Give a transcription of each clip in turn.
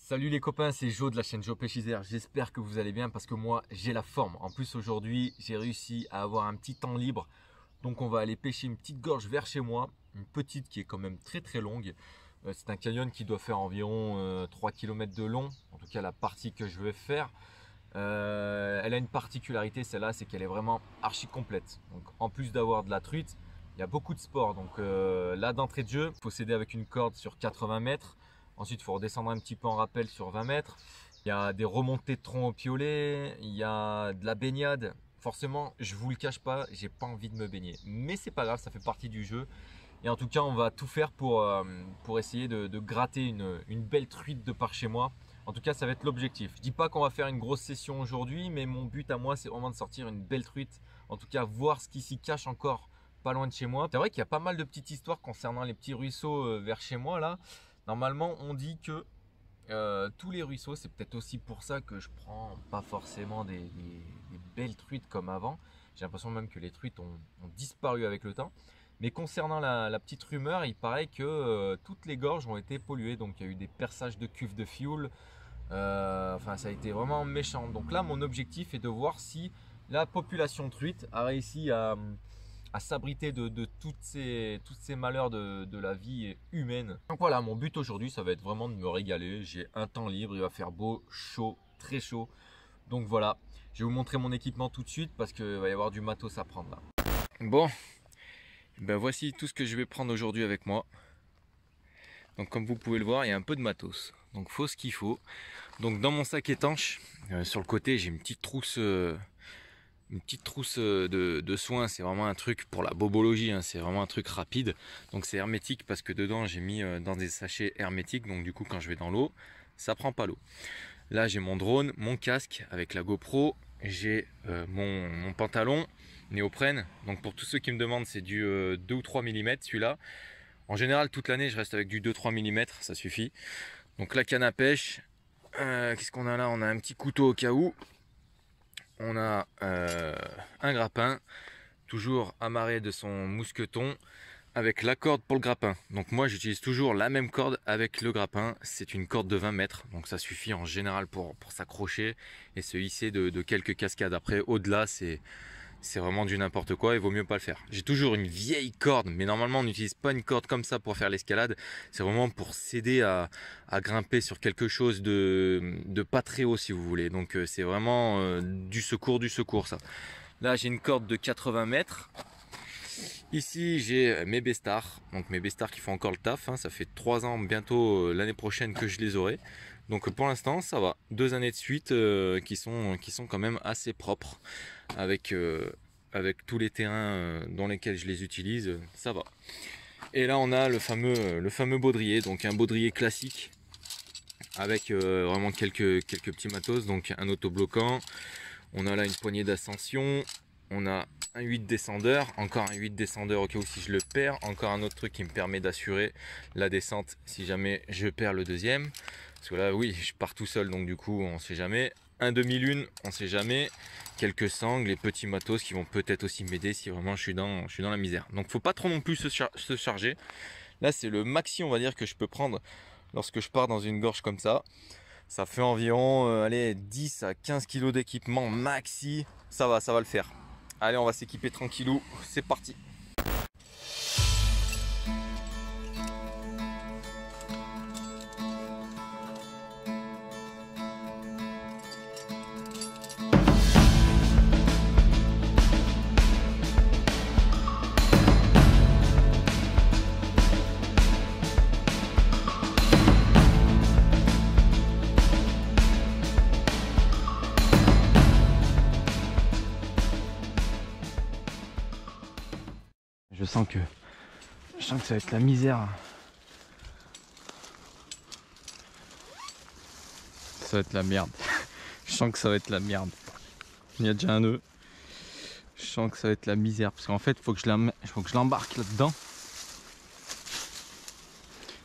Salut les copains, c'est Jo de la chaîne Jo Pêche Isère. J'espère que vous allez bien parce que moi j'ai la forme. En plus aujourd'hui j'ai réussi à avoir un petit temps libre. Donc on va aller pêcher une petite gorge vers chez moi. Une petite qui est quand même très longue. C'est un canyon qui doit faire environ 3 km de long. En tout cas la partie que je vais faire. Elle a une particularité celle-là, c'est qu'elle est vraiment archi complète. Donc en plus d'avoir de la truite, il y a beaucoup de sport. Donc là d'entrée de jeu, il faut s'aider avec une corde sur 80 mètres. Ensuite, il faut redescendre un petit peu en rappel sur 20 mètres. Il y a des remontées de tronc au piolet. Il y a de la baignade. Forcément, je vous le cache pas, j'ai pas envie de me baigner. Mais c'est pas grave, ça fait partie du jeu. Et en tout cas, on va tout faire pour essayer de gratter une belle truite de par chez moi. En tout cas, ça va être l'objectif. Je dis pas qu'on va faire une grosse session aujourd'hui, mais mon but à moi, c'est vraiment de sortir une belle truite. En tout cas, voir ce qui s'y cache encore pas loin de chez moi. C'est vrai qu'il y a pas mal de petites histoires concernant les petits ruisseaux vers chez moi là. Normalement, on dit que tous les ruisseaux, c'est peut-être aussi pour ça que je prends pas forcément des belles truites comme avant. J'ai l'impression même que les truites ont disparu avec le temps. Mais concernant la petite rumeur, il paraît que toutes les gorges ont été polluées. Donc il y a eu des perçages de cuves de fioul. Enfin, ça a été vraiment méchant. Donc là, mon objectif est de voir si la population truite a réussi à s'abriter de tous ces malheurs de la vie humaine. Donc voilà, mon but aujourd'hui, ça va être vraiment de me régaler. J'ai un temps libre, il va faire beau, chaud, très chaud. Donc voilà, je vais vous montrer mon équipement tout de suite parce qu'il va y avoir du matos à prendre là. Bon, ben voici tout ce que je vais prendre aujourd'hui avec moi. Donc comme vous pouvez le voir, il y a un peu de matos. Donc faut ce qu'il faut. Donc dans mon sac étanche, sur le côté, j'ai une petite trousse... de soins. C'est vraiment un truc pour la bobologie, hein. C'est vraiment un truc rapide. Donc c'est hermétique parce que dedans j'ai mis dans des sachets hermétiques. Donc du coup quand je vais dans l'eau, ça prend pas l'eau. Là j'ai mon drone, mon casque avec la GoPro. J'ai mon pantalon néoprène. Donc pour tous ceux qui me demandent, c'est du 2 ou 3 mm celui-là. En général toute l'année je reste avec du 2-3 mm, ça suffit. Donc la canne à pêche. Qu'est-ce qu'on a là? On a un petit couteau au cas où. On a un grappin, toujours amarré de son mousqueton, avec la corde pour le grappin. Donc moi j'utilise toujours la même corde avec le grappin. C'est une corde de 20 mètres, donc ça suffit en général pour s'accrocher et se hisser de quelques cascades. Après au-delà c'est vraiment du n'importe quoi, il vaut mieux pas le faire. J'ai toujours une vieille corde, mais normalement on n'utilise pas une corde comme ça pour faire l'escalade. C'est vraiment pour s'aider à grimper sur quelque chose de pas très haut si vous voulez. Donc c'est vraiment du secours ça. Là j'ai une corde de 80 mètres. Ici j'ai mes bestars, donc mes bestars qui font encore le taf, hein. Ça fait 3 ans bientôt l'année prochaine que je les aurai. Donc pour l'instant ça va, 2 années de suite qui sont quand même assez propres avec tous les terrains dans lesquels je les utilise, ça va. Et là on a le fameux baudrier, donc un baudrier classique avec vraiment quelques petits matos, donc un autobloquant. On a là une poignée d'ascension, on a un 8 descendeur, encore un 8 descendeur au cas où si je le perds, encore un autre truc qui me permet d'assurer la descente si jamais je perds le deuxième. Parce que là oui je pars tout seul donc du coup on sait jamais. Un demi-lune, on sait jamais. Quelques sangles, les petits matos qui vont peut-être aussi m'aider si vraiment je suis dans la misère. Donc faut pas trop non plus se charger. Là c'est le maxi on va dire que je peux prendre lorsque je pars dans une gorge comme ça. Ça fait environ allez, 10 à 15 kg d'équipement maxi. Ça va le faire. Allez on va s'équiper tranquillou, c'est parti. Je sens que ça va être la misère. Ça va être la merde. Je sens que ça va être la merde. Il y a déjà un nœud. Je sens que ça va être la misère. Parce qu'en fait, il faut que je l'embarque là-dedans.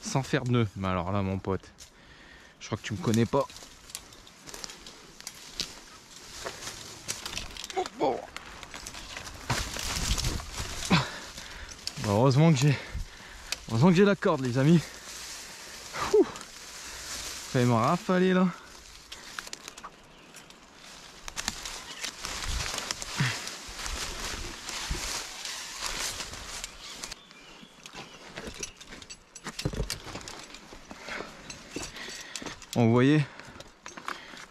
Sans faire de nœud. Mais alors là, mon pote, je crois que tu me connais pas. Bon, heureusement que j'ai la corde, les amis. Fallait me rafaler là. Bon, vous voyez,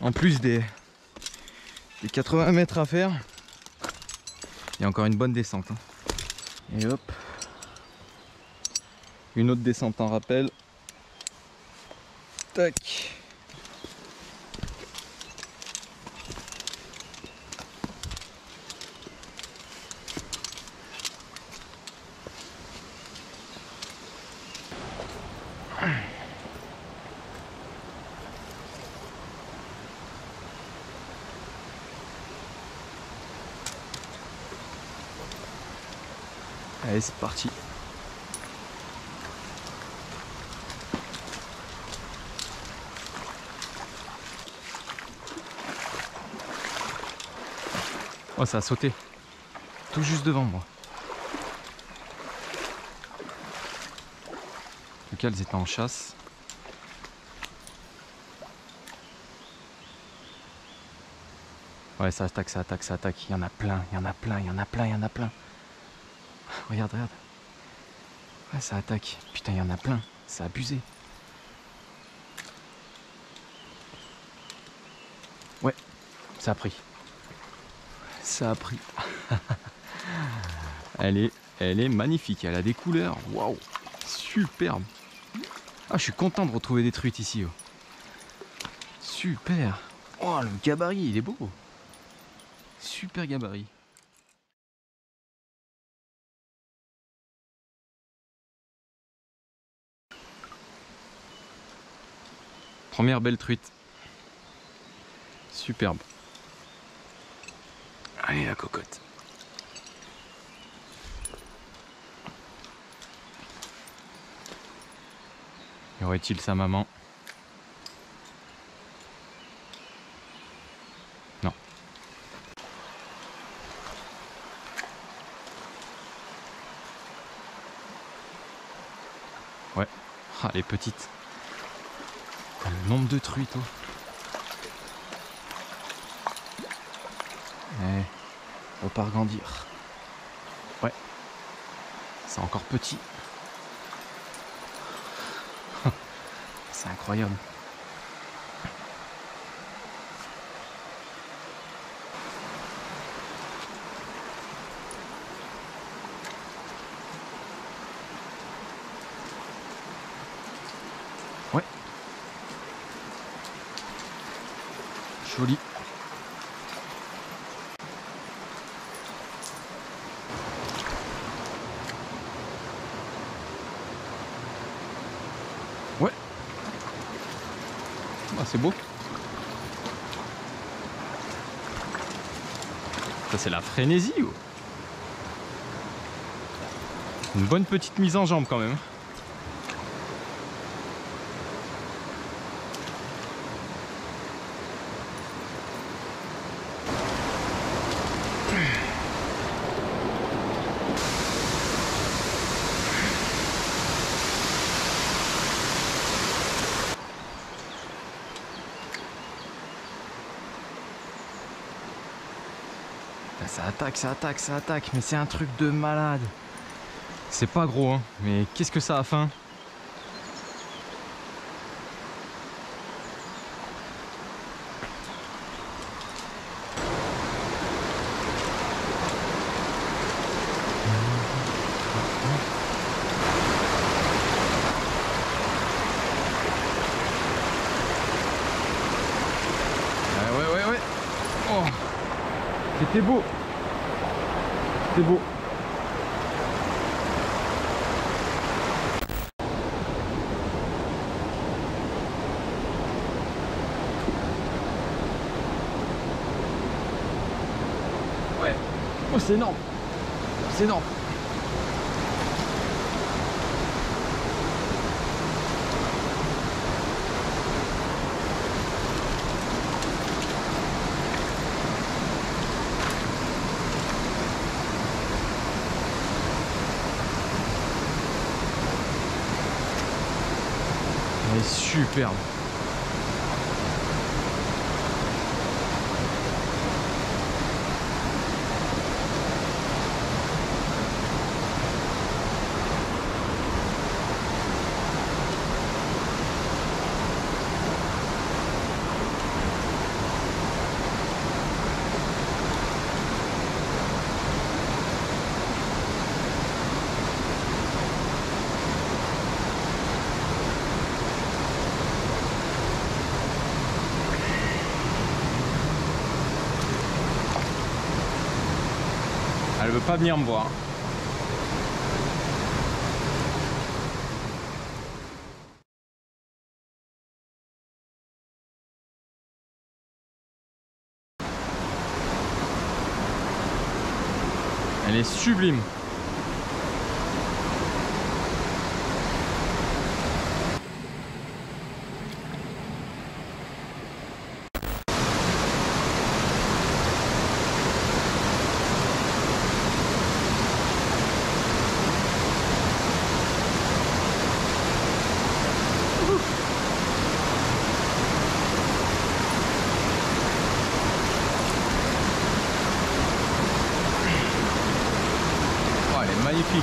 en plus des 80 mètres à faire, il y a encore une bonne descente. Hein. Et hop, une autre descente en rappel. Tac. Allez, c'est parti. Oh, ça a sauté. Tout juste devant moi. En tout cas, elles étaient en chasse. Ouais, ça attaque, ça attaque, ça attaque. Il y en a plein, il y en a plein, il y en a plein, il y en a plein. Regarde, regarde. Ouais, ça attaque. Putain, il y en a plein. C'est abusé. Ouais, ça a pris. Ça a pris. Elle est magnifique. Elle a des couleurs. Waouh, superbe. Ah, je suis content de retrouver des truites ici. Oh. Super. Oh, le gabarit, il est beau. Super gabarit. Première belle truite. Superbe. Allez, la cocotte. Y aurait-il sa maman? Non. Ouais. Ah, les petites. Le nombre de truites. Oh. Eh, faut pas regrandir. Ouais. C'est encore petit. C'est incroyable. Ouais. Joli. Ouais. Ah, c'est beau. Ça, c'est la frénésie. Oh. Une bonne petite mise en jambe quand même. Ça attaque, ça attaque, ça attaque, mais c'est un truc de malade. C'est pas gros, hein, mais qu'est-ce que ça a faim. Ouais. Oh, c'était beau. C'était beau. Ouais. Oh, c'est énorme. C'est énorme. Elle est superbe. Elle veut pas venir me voir. Elle est sublime. Magnifique.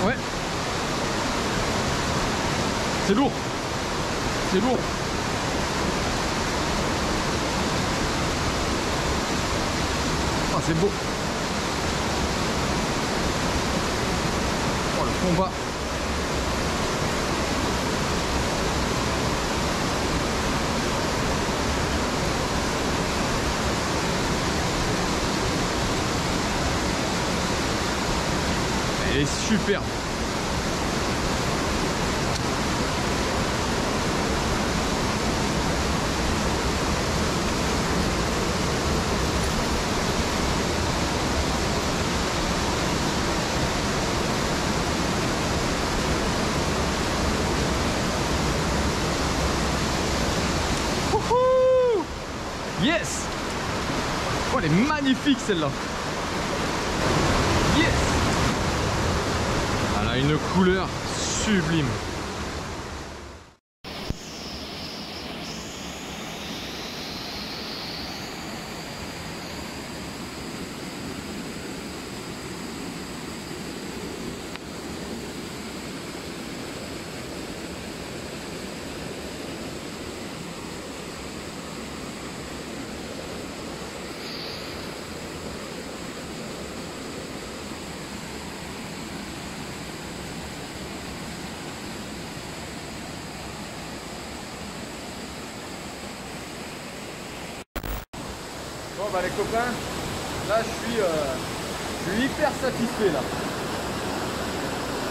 Ouais. C'est lourd. C'est lourd. Ah, c'est beau. Oh, le combat. Elle est superbe. Wouhou! Yes! Oh, elle est magnifique celle-là. Yes! Elle a une couleur sublime. Bon bah les copains, là je suis hyper satisfait là.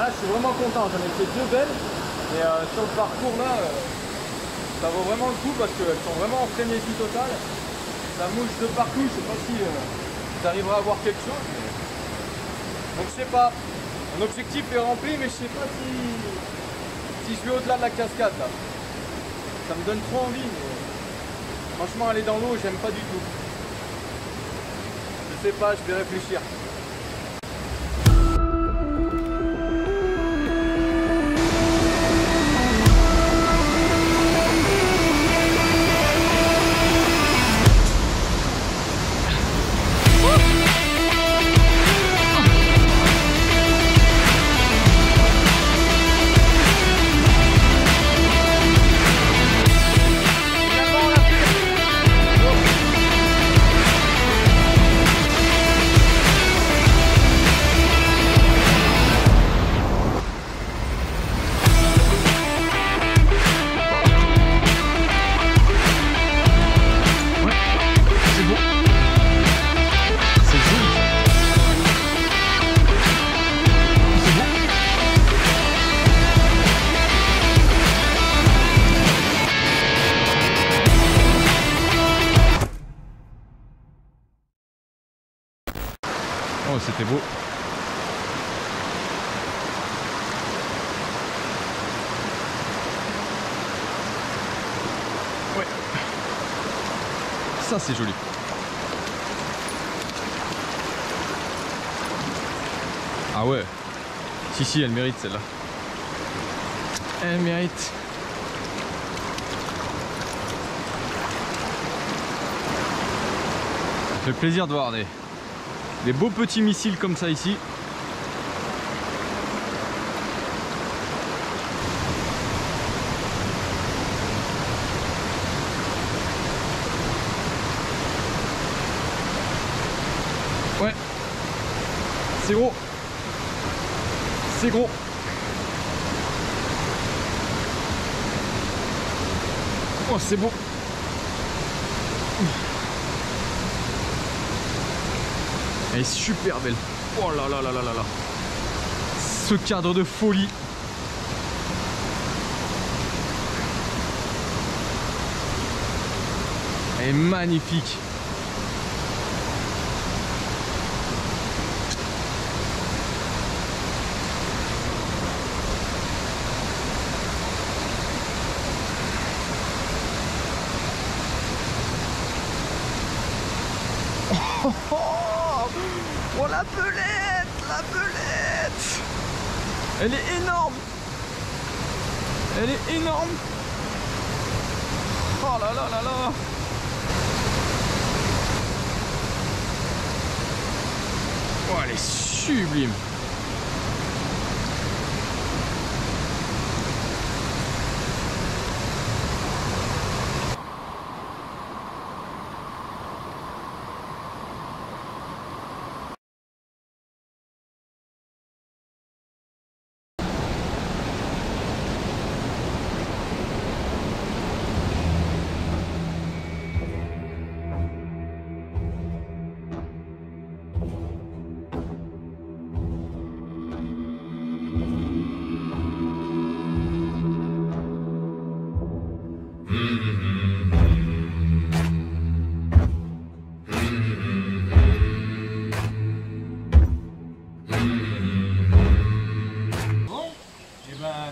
Ah, je suis vraiment content, j'en ai fait deux belles et sur le parcours là, ça vaut vraiment le coup parce qu'elles sont vraiment en frénésie totale. Ça mouche de partout, je sais pas si j'arriverai à voir quelque chose. Mais... Donc je sais pas, mon objectif est rempli mais je sais pas si je vais au-delà de la cascade là. Ça me donne trop envie mais franchement aller dans l'eau j'aime pas du tout. Je sais pas, je vais réfléchir. c'était beau. Ouais. Ça c'est joli. Ah ouais. Si, elle mérite celle-là. Elle mérite. Ça fait plaisir de voir des beaux petits missiles comme ça ici. Ouais. C'est gros. C'est gros. Oh, c'est beau. Elle est super belle. Oh là là là là là là. Ce cadre de folie. Elle est magnifique. Oh, oh, oh, la belette, la belette. Elle est énorme. Elle est énorme. Oh là là là là. Oh, elle est sublime.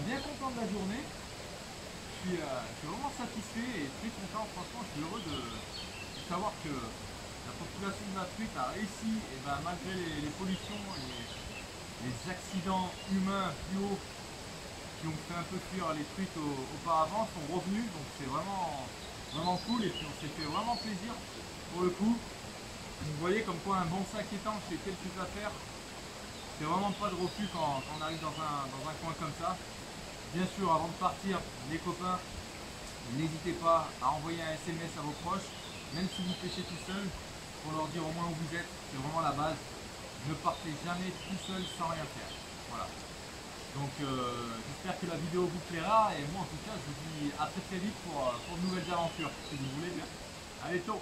Bien content de la journée, je suis vraiment satisfait et très content. Franchement, je suis heureux de savoir que la population de la truite a réussi, et malgré les pollutions et les accidents humains plus hauts qui ont fait un peu fuir les truites auparavant, sont revenus. Donc c'est vraiment cool, et puis on s'est fait vraiment plaisir pour le coup. Vous voyez comme quoi un bon sac étanche et quelques affaires, c'est vraiment pas de refus quand on arrive dans un coin comme ça. Bien sûr, avant de partir, les copains, n'hésitez pas à envoyer un SMS à vos proches, même si vous pêchez tout seul, pour leur dire au moins où vous êtes. C'est vraiment la base. Ne partez jamais tout seul sans rien faire. Voilà. Donc j'espère que la vidéo vous plaira, et moi en tout cas je vous dis à très vite pour de nouvelles aventures, si vous voulez bien. Allez, ciao!